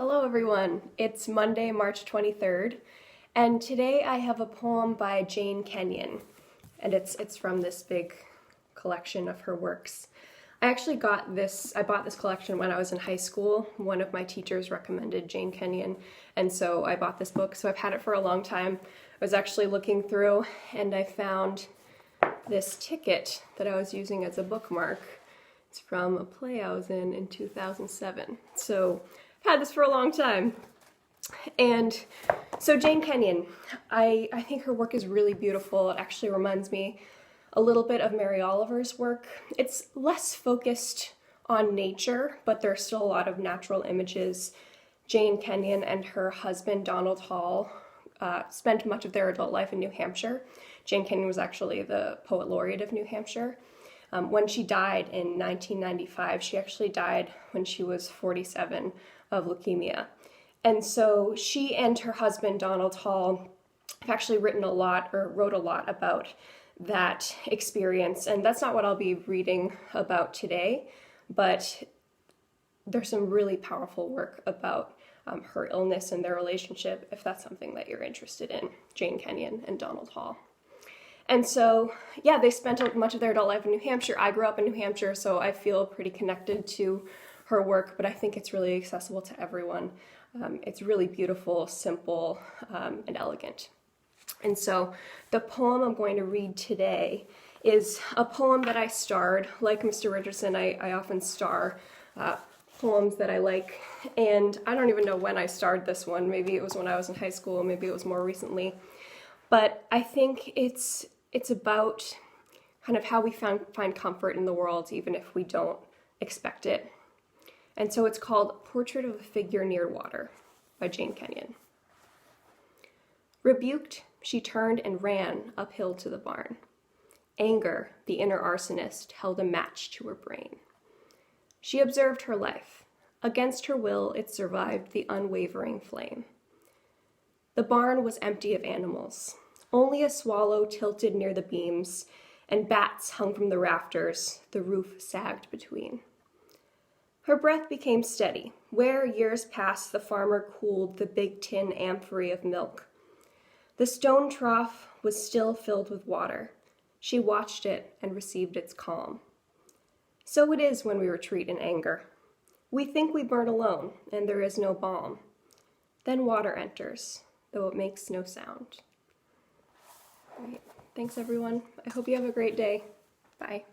Hello everyone, it's Monday, March 23rd, and today I have a poem by Jane Kenyon, and it's from this big collection of her works. I bought this collection when I was in high school. One of my teachers recommended Jane Kenyon, and so I bought this book, so I've had it for a long time. I was actually looking through, and I found this ticket that I was using as a bookmark. It's from a play I was in 2007, so I've had this for a long time. And so Jane Kenyon, I think her work is really beautiful. It actually reminds me a little bit of Mary Oliver's work. It's less focused on nature, but there's still a lot of natural images. Jane Kenyon and her husband, Donald Hall, spent much of their adult life in New Hampshire. Jane Kenyon was actually the poet laureate of New Hampshire. When she died in 1995, she actually died when she was 47 of leukemia. And so she and her husband, Donald Hall, have actually wrote a lot about that experience. And that's not what I'll be reading about today, but there's some really powerful work about her illness and their relationship, if that's something that you're interested in, Jane Kenyon and Donald Hall. And so, yeah, they spent much of their adult life in New Hampshire. I grew up in New Hampshire, so I feel pretty connected to her work, but I think it's really accessible to everyone. It's really beautiful, simple, and elegant. And so the poem I'm going to read today is a poem that I starred. Like Mr. Richardson, I often star poems that I like, and I don't even know when I starred this one. Maybe it was when I was in high school, maybe it was more recently. But I think it's about kind of how we find comfort in the world, even if we don't expect it. And so it's called Portrait of a Figure Near Water by Jane Kenyon. Rebuked, she turned and ran uphill to the barn. Anger, the inner arsonist, held a match to her brain. She observed her life. Against her will, it survived the unwavering flame. The barn was empty of animals. Only a swallow tilted near the beams, and bats hung from the rafters, the roof sagged between. Her breath became steady, where years past the farmer cooled the big tin amphory of milk. The stone trough was still filled with water. She watched it and received its calm. So it is when we retreat in anger. We think we burn alone, and there is no balm. Then water enters, though it makes no sound. All right. Thanks, everyone. I hope you have a great day. Bye.